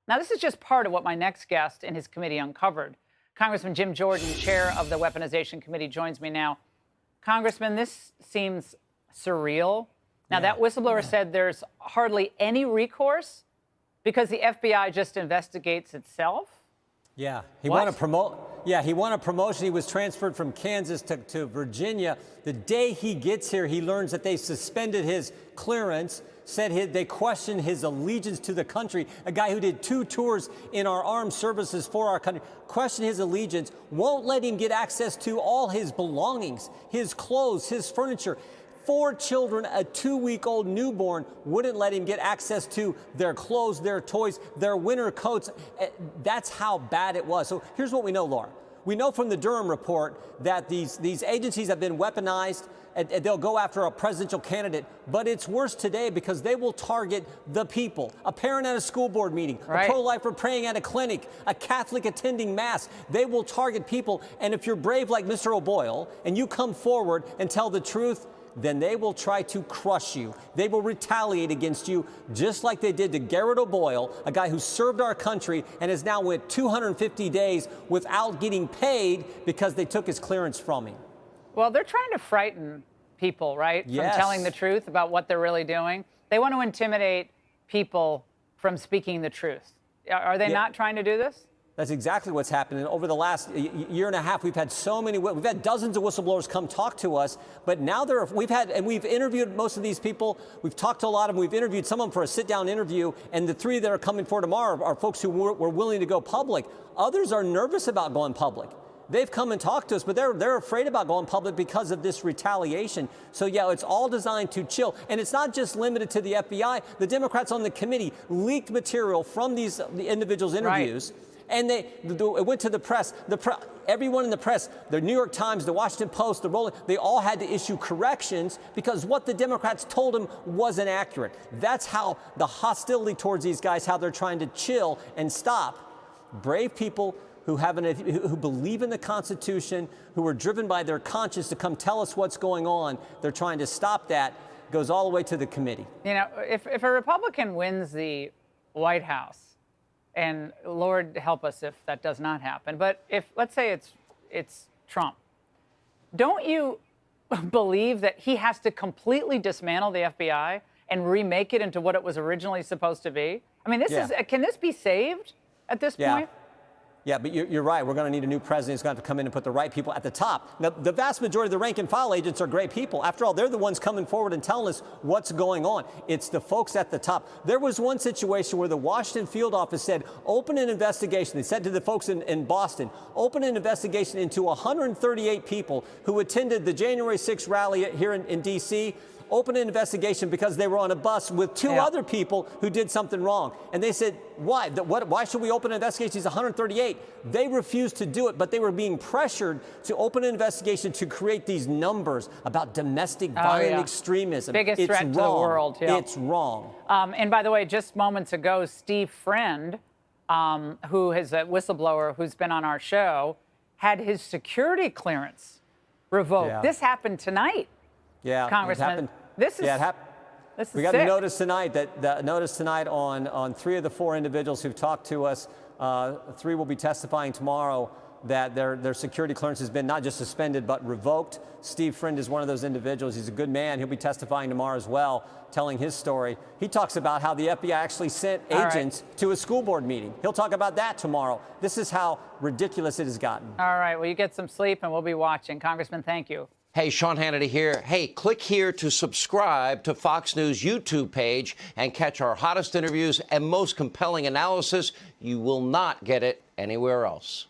Now, this is just part of what my next guest in his committee uncovered. Congressman Jim Jordan, chair of the Weaponization Committee, joins me now. Congressman, this seems surreal. Now, that whistleblower said there's hardly any recourse because the FBI just investigates itself. Yeah, he won a promotion. He was transferred from Kansas to Virginia. The day he gets here, he learns that they suspended his clearance, said they questioned his allegiance to the country. A guy who did 2 tours in our armed services for our country, questioned his allegiance, won't let him get access to all his belongings, his clothes, his furniture. 4 children, a 2-week-old newborn, wouldn't let him get access to their clothes, their toys, their winter coats. That's how bad it was. So here's what we know, Laura. We know from the Durham report that these agencies have been weaponized. And they'll go after a presidential candidate. But it's worse today because they will target the people. A parent at a school board meeting, a pro-lifer praying at a clinic, a Catholic attending mass. They will target people. And if you're brave like Mr. O'Boyle and you come forward and tell the truth, then they will try to crush you. They will retaliate against you, just like they did to Garrett O'Boyle, a guy who served our country and is now went 250 days without getting paid because they took his clearance from him. Well, they're trying to frighten people, right? Yes. From telling the truth about what they're really doing. They want to intimidate people from speaking the truth. Are they not trying to do this? That's exactly what's happening. Over the last year and a half, we've had we've had dozens of whistleblowers come talk to us, but now we've interviewed most of these people. We've talked to a lot of them. We've interviewed some of them for a sit-down interview, and the 3 that are coming for tomorrow are folks who were willing to go public. Others are nervous about going public. They've come and talked to us, but they're afraid about going public because of this retaliation. So, yeah, it's all designed to chill. And it's not just limited to the FBI. The Democrats on the committee leaked material from the individuals' interviews. Right. And it went to the press. Everyone in the press, the New York Times, the Washington Post, the Rolling, they all had to issue corrections because what the Democrats told them wasn't accurate. That's how the hostility towards these guys, how they're trying to chill and stop brave people who believe in the Constitution, who are driven by their conscience to come tell us what's going on. They're trying to stop that. Goes all the way to the committee. You know, if a Republican wins the White House, and Lord help us if that does not happen, but if, let's say it's Trump, don't you believe that he has to completely dismantle the FBI and remake it into what it was originally supposed to be? I mean, can this be saved at this point? Yeah, but you're right. We're going to need a new president who's going to have to come in and put the right people at the top. Now, the vast majority of the rank and file agents are great people. After all, they're the ones coming forward and telling us what's going on. It's the folks at the top. There was one situation where the Washington field office said, open an investigation. They said to the folks in Boston, open an investigation into 138 people who attended the January 6th rally here in D.C., open an investigation because they were on a bus with 2 other people who did something wrong. And they said, why? Why should we open an investigation? These 138. They refused to do it, but they were being pressured to open an investigation to create these numbers about domestic violent extremism. Biggest threat to the world. Yeah. It's wrong. And by the way, just moments ago, Steve Friend, who is a whistleblower who's been on our show, had his security clearance revoked. Yeah. This happened tonight. Yeah, Congressman, this is we got a notice tonight on 3 of the 4 individuals who've talked to us. 3 will be testifying tomorrow that their security clearance has been not just suspended but revoked. Steve Friend is one of those individuals. He's a good man. He'll be testifying tomorrow as well, telling his story. He talks about how the FBI actually sent agents to a school board meeting. He'll talk about that tomorrow. This is how ridiculous it has gotten. All right. Well, you get some sleep, and we'll be watching. Congressman, thank you. Hey, Sean Hannity here. Hey, click here to subscribe to Fox News YouTube page and catch our hottest interviews and most compelling analysis. You will not get it anywhere else.